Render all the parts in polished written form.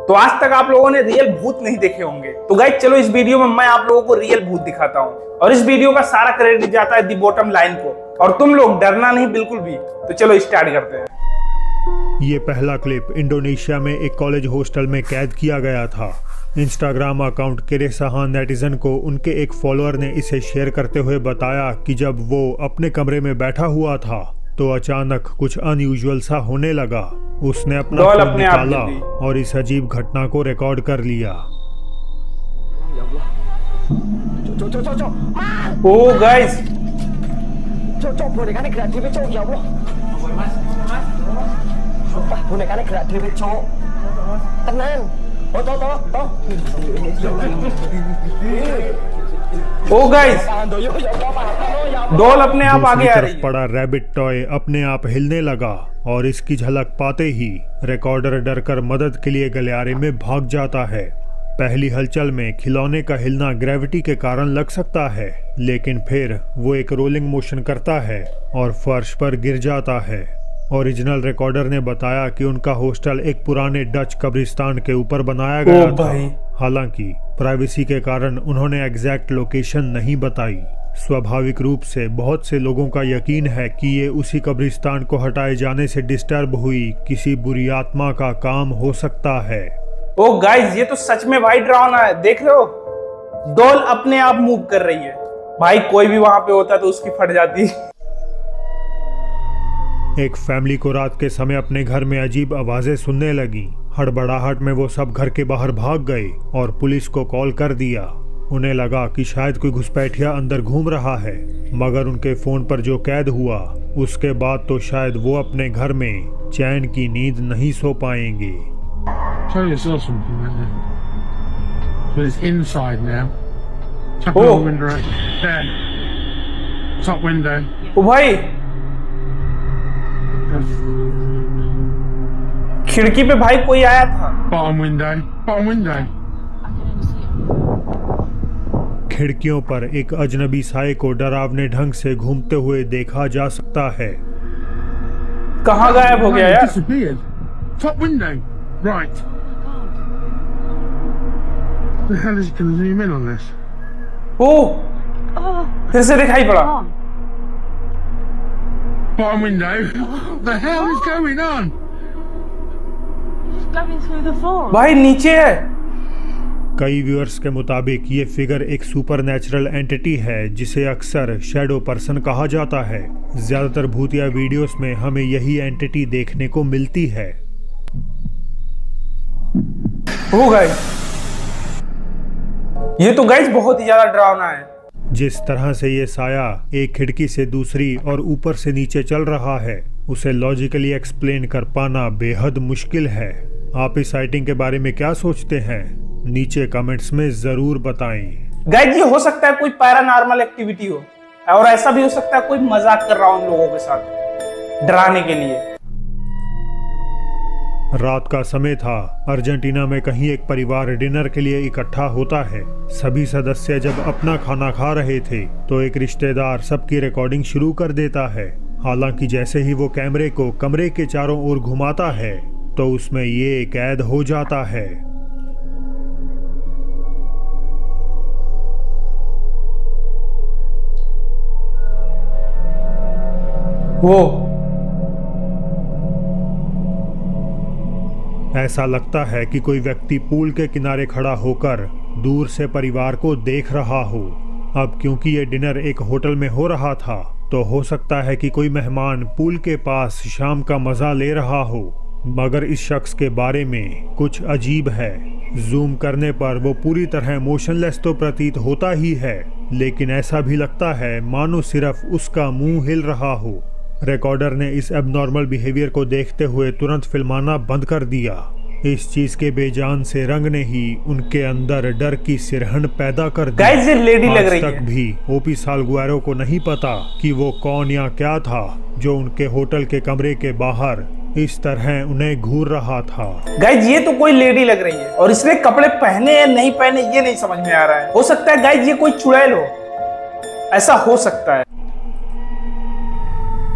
तो आज तक आप लोगों ने रियल भूत नहीं देखे होंगे। तो गाइस चलो इस वीडियो में मैं आप लोगों को रियल भूत दिखाता हूँ और इस वीडियो का सारा क्रेडिट जाता है दी बॉटम लाइन को। और तुम लोग डरना नहीं बिल्कुल भी। तो चलो स्टार्ट करते हैं। ये पहला क्लिप इंडोनेशिया में एक कॉलेज हॉस्टल में कैद किया गया था। इंस्टाग्राम अकाउंट केरेसाहान नेटिजन को उनके एक फॉलोअर ने इसे शेयर करते हुए बताया कि जब वो अपने कमरे में बैठा हुआ था तो अचानक कुछ अनयूजुअल सा होने लगा। उसने अपना फोन निकाला और इस अजीब घटना को रिकॉर्ड कर लिया। ओ गाइस ओ गाइस डॉल अपने आप आगे आ रही है। पड़ा रैबिट टॉय अपने आप हिलने लगा और इसकी झलक पाते ही रिकॉर्डर डरकर मदद के लिए गलियारे में भाग जाता है। पहली हलचल में खिलौने का हिलना ग्रेविटी के कारण लग सकता है, लेकिन फिर वो एक रोलिंग मोशन करता है और फर्श पर गिर जाता है। ओरिजिनल रिकॉर्डर ने बताया कि उनका हॉस्टल एक पुराने डच कब्रिस्तान के ऊपर बनाया गया था। हालांकि प्राइवेसी के कारण उन्होंने एग्जैक्ट लोकेशन नहीं बताई। स्वाभाविक रूप से बहुत से लोगों का यकीन है कि ये उसी कब्रिस्तान को हटाए जाने से डिस्टर्ब हुई किसी बुरी आत्मा का काम हो सकता है। ओ गाइस ये तो सच में भाई डरावना है। देख रहे हो डॉल अपने आप मूव कर रही है। भाई कोई भी वहां पे होता तो उसकी फट जाती। एक फैमिली को रात के समय अपने घर में अजीब आवाजें सुनने लगी। हड़बड़ाहट में वो सब घर के बाहर भाग गए और पुलिस को कॉल कर दिया। उन्हें लगा कि शायद कोई घुसपैठिया अंदर घूम रहा है, मगर उनके फोन पर जो कैद हुआ उसके बाद तो शायद वो अपने घर में चैन की नींद नहीं सो पाएंगे। ओ भाई खिड़की पे भाई कोई आया था। Bottom window. खिड़कियों पर एक अजनबी साए को डरावने ढंग से घूमते हुए देखा जा सकता है। कहाँ गायब हो गया यार? Top window. Right. The hell is going to zoom in on this? ओ फिर से दिखाई पड़ा। Bottom window. What the hell is going on? Going through the floor. भाई नीचे है। कई व्यूअर्स के मुताबिक ये फिगर एक सुपरनैचुरल एंटिटी है जिसे अक्सर शैडो पर्सन कहा जाता है। ज्यादातर भूतिया वीडियोस में हमें यही एंटिटी देखने को मिलती है। ओ गाइस ये तो गाइस बहुत ही ज्यादा डरावना है। जिस तरह से ये साया एक खिड़की से दूसरी और ऊपर से नीचे चल रहा है उसे लॉजिकली एक्सप्लेन कर पाना बेहद मुश्किल है। आप इस साइटिंग के बारे में क्या सोचते हैं? नीचे कमेंट्स में जरूर बताएं। गाइस ये हो सकता है कोई पैरानॉर्मल एक्टिविटी हो और ऐसा भी हो सकता है कोई मजाक कर रहा हो उन लोगों के साथ डराने के लिए। रात का समय था। अर्जेंटीना में कहीं एक परिवार डिनर के लिए इकट्ठा होता है। सभी सदस्य जब अपना खाना खा रहे थे तो एक रिश्तेदार सबकी रिकॉर्डिंग शुरू कर देता है। हालांकि जैसे ही वो कैमरे को कमरे के चारों ओर घुमाता है तो उसमें ये कैद हो जाता है। वो ऐसा लगता है कि कोई व्यक्ति पूल के किनारे खड़ा होकर दूर से परिवार को देख रहा हो। अब क्योंकि ये डिनर एक होटल में हो रहा था तो हो सकता है कि कोई मेहमान पूल के पास शाम का मजा ले रहा हो, मगर इस शख्स के बारे में कुछ अजीब है। जूम करने पर वो पूरी तरह मोशनलेस तो प्रतीत होता ही है, लेकिन ऐसा भी लगता है मानो सिर्फ उसका मुंह हिल रहा हो। रिकॉर्डर ने इस एबनॉर्मल बिहेवियर को देखते हुए तुरंत फिल्माना बंद कर दिया। इस चीज के बेजान से रंग ने ही उनके अंदर डर की सिरहन पैदा कर दी। गाइस ये लेडी लग रही है। आज तक भी ओपी साल्गुएरो को नहीं पता कि वो कौन या क्या था जो उनके होटल के कमरे के बाहर इस तरह उन्हें घूर रहा था। गाइस ये तो कोई लेडी लग रही है और इसने कपड़े पहने या नहीं पहने ये नहीं समझ में आ रहा है। हो सकता है गाइस ये कोई चुड़ैल हो, ऐसा हो सकता है।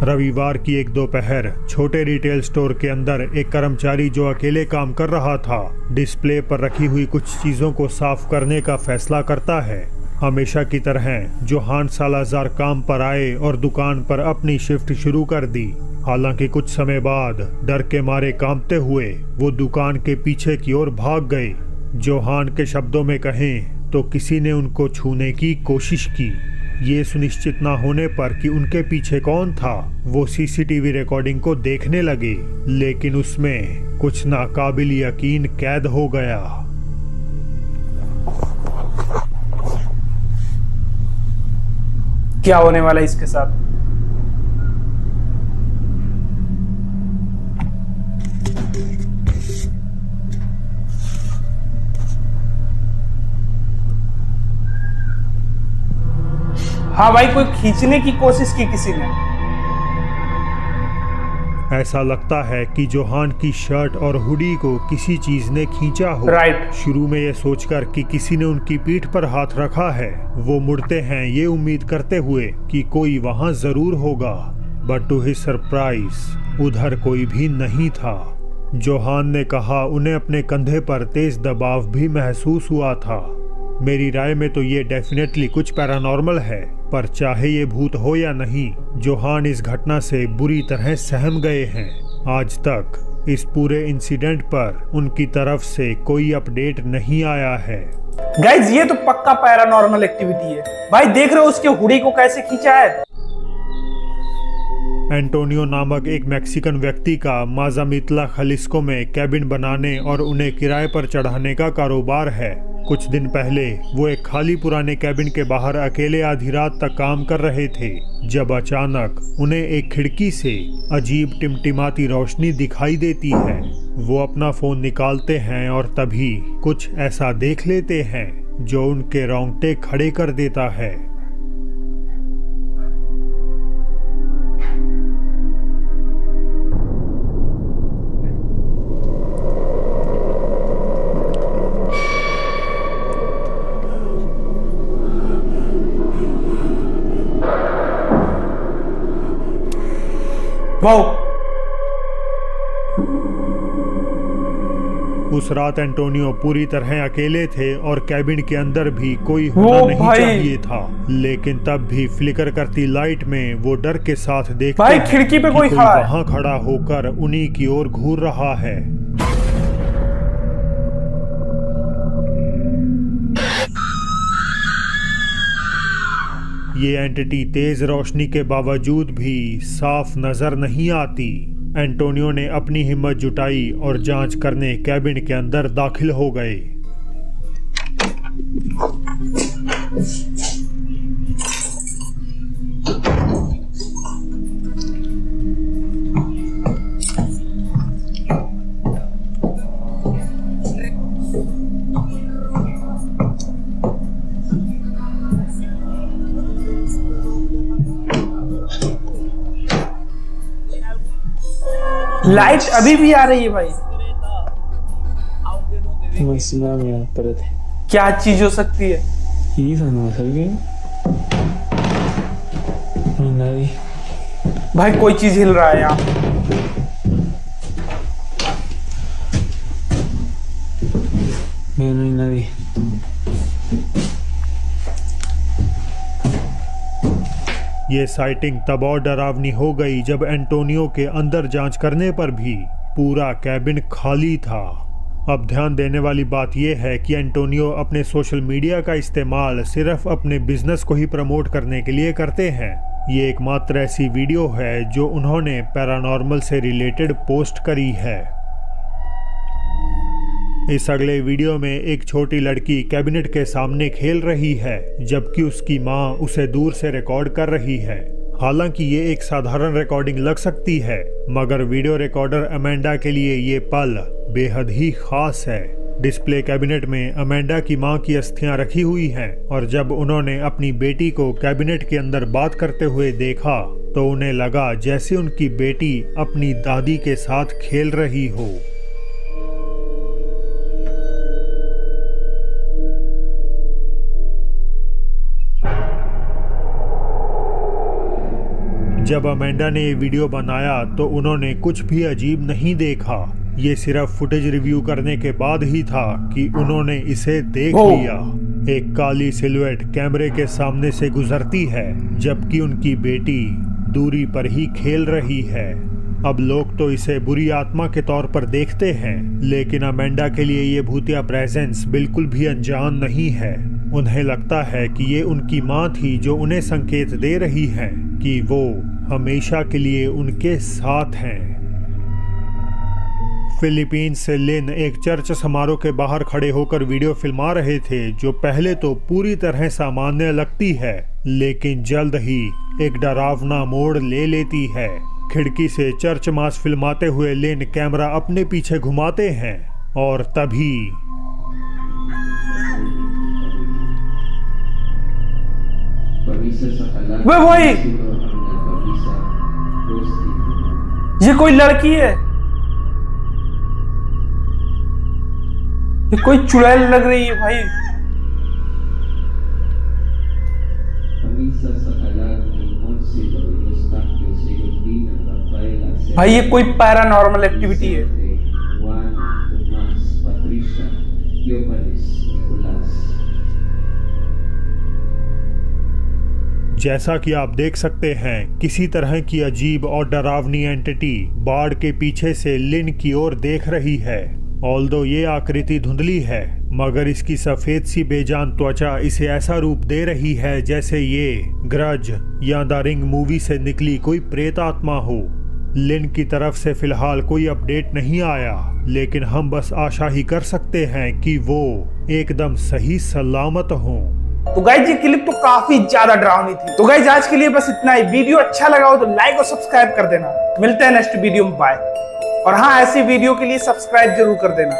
रविवार की एक दोपहर छोटे रिटेल स्टोर के अंदर एक कर्मचारी जो अकेले काम कर रहा था डिस्प्ले पर रखी हुई कुछ चीजों को साफ करने का फैसला करता है। हमेशा की तरह जोहान सालाज़ार काम पर आए और दुकान पर अपनी शिफ्ट शुरू कर दी। हालांकि कुछ समय बाद डर के मारे कांपते हुए वो दुकान के पीछे की ओर भाग गए। जोहान के शब्दों में कहें तो किसी ने उनको छूने की कोशिश की। ये सुनिश्चित ना होने पर कि उनके पीछे कौन था, वो सीसीटीवी रिकॉर्डिंग को देखने लगे, लेकिन उसमें कुछ नाकाबिल यकीन कैद हो गया। क्या होने वाला है इसके साथ? हाँ भाई, कोई खींचने की कोशिश की किसी ने। ऐसा लगता है कि जोहान की शर्ट और हुडी को किसी चीज ने खींचा हो। राइट। शुरू में ये सोचकर कि किसी ने उनकी पीठ पर हाथ रखा है, वो मुड़ते हैं ये उम्मीद करते हुए कि कोई वहां जरूर होगा, बट टू हिज सरप्राइज उधर कोई भी नहीं था। जोहान ने कहा उन्हें अपने कंधे पर तेज दबाव भी महसूस हुआ था। मेरी राय में तो ये डेफिनेटली कुछ पैरानॉर्मल है, पर चाहे ये भूत हो या नहीं, जोहान इस घटना से बुरी तरह सहम गए हैं। आज तक इस पूरे इंसिडेंट पर उनकी तरफ से कोई अपडेट नहीं आया है। गाइज ये तो पक्का पैरानॉर्मल एक्टिविटी है। भाई देख रहे हो उसके हुडी को कैसे खींचा है। एंटोनियो नामक एक मैक्सिकन व्यक्ति का माजामितला खलिस्को में कैबिन बनाने और उन्हें किराए पर चढ़ाने का कारोबार है। कुछ दिन पहले वो एक खाली पुराने कैबिन के बाहर अकेले आधी रात तक काम कर रहे थे, जब अचानक उन्हें एक खिड़की से अजीब टिमटिमाती रोशनी दिखाई देती है। वो अपना फोन निकालते हैं और तभी कुछ ऐसा देख लेते हैं जो उनके रोंगटे खड़े कर देता है। वाओ। उस रात एंटोनियो पूरी तरह अकेले थे और कैबिन के अंदर भी कोई होना नहीं चाहिए था, लेकिन तब भी फ्लिकर करती लाइट में वो डर के साथ देखते भाई हैं खिड़की पे कि कोई खड़ा है। वहां खड़ा होकर उन्हीं की ओर घूर रहा है। ये एंटिटी तेज रोशनी के बावजूद भी साफ नजर नहीं आती। एंटोनियो ने अपनी हिम्मत जुटाई और जांच करने कैबिन के अंदर दाखिल हो गए। लाइट अभी भी आ रही है भाई। क्या चीज हो सकती है? भाई कोई चीज हिल रहा है यहाँ। ये साइटिंग तब और डरावनी हो गई जब एंटोनियो के अंदर जांच करने पर भी पूरा कैबिन खाली था। अब ध्यान देने वाली बात यह है कि एंटोनियो अपने सोशल मीडिया का इस्तेमाल सिर्फ अपने बिजनेस को ही प्रमोट करने के लिए करते हैं। ये एकमात्र ऐसी वीडियो है जो उन्होंने पैरानॉर्मल से रिलेटेड पोस्ट करी है। इस अगले वीडियो में एक छोटी लड़की कैबिनेट के सामने खेल रही है, जबकि उसकी माँ उसे दूर से रिकॉर्ड कर रही है। हालांकि ये एक साधारण रिकॉर्डिंग लग सकती है, मगर वीडियो रिकॉर्डर अमेंडा के लिए ये पल बेहद ही खास है। डिस्प्ले कैबिनेट में अमेंडा की मां की अस्थियां रखी हुई हैं, और जब उन्होंने अपनी बेटी को कैबिनेट के अंदर बात करते हुए देखा तो उन्हें लगा जैसे उनकी बेटी अपनी दादी के साथ खेल रही हो। जब अमेंडा ने ये वीडियो बनाया तो उन्होंने कुछ भी अजीब नहीं देखा। ये सिर्फ फुटेज रिव्यू करने के बाद ही था कि उन्होंने इसे देख लिया। एक काली सिलुएट कैमरे के सामने से गुजरती है जबकि उनकी बेटी दूरी पर ही खेल रही है। अब लोग तो इसे बुरी आत्मा के तौर पर देखते हैं, लेकिन अमेंडा के लिए ये भूतिया प्रेजेंस बिल्कुल भी अनजान नहीं है। उन्हें लगता है कि ये उनकी माँ थी जो उन्हें संकेत दे रही है कि वो हमेशा के लिए उनके साथ हैं। फिलीपींस से लिन एक चर्च समारोह के बाहर खड़े होकर वीडियो फिल्मा रहे थे, जो पहले तो पूरी तरह सामान्य लगती है, लेकिन जल्द ही एक डरावना मोड़ ले लेती है। खिड़की से चर्च मास फिल्माते हुए लिन कैमरा अपने पीछे घुमाते हैं और तभी वे भाई, ये कोई लड़की है, ये कोई चुड़ैल लग रही है भाई। भाई ये कोई पैरानॉर्मल एक्टिविटी है। जैसा कि आप देख सकते हैं, किसी तरह की अजीब और डरावनी एंटिटी बाड़ के पीछे से लिन की ओर देख रही है। ऑल्दो ये आकृति धुंधली है, मगर इसकी सफेद सी बेजान त्वचा इसे ऐसा रूप दे रही है जैसे ये ग्रज या द रिंग मूवी से निकली कोई प्रेत आत्मा हो। लिन की तरफ से फिलहाल कोई अपडेट नहीं आया, लेकिन हम बस आशा ही कर सकते हैं कि वो एकदम सही सलामत हों। तो गाइज ये क्लिप तो काफी ज्यादा डरावनी थी। तो गाइज आज के लिए बस इतना ही। वीडियो अच्छा लगा हो तो लाइक और सब्सक्राइब कर देना। मिलते हैं नेक्स्ट वीडियो में, बाय। और हाँ, ऐसी वीडियो के लिए सब्सक्राइब जरूर कर देना।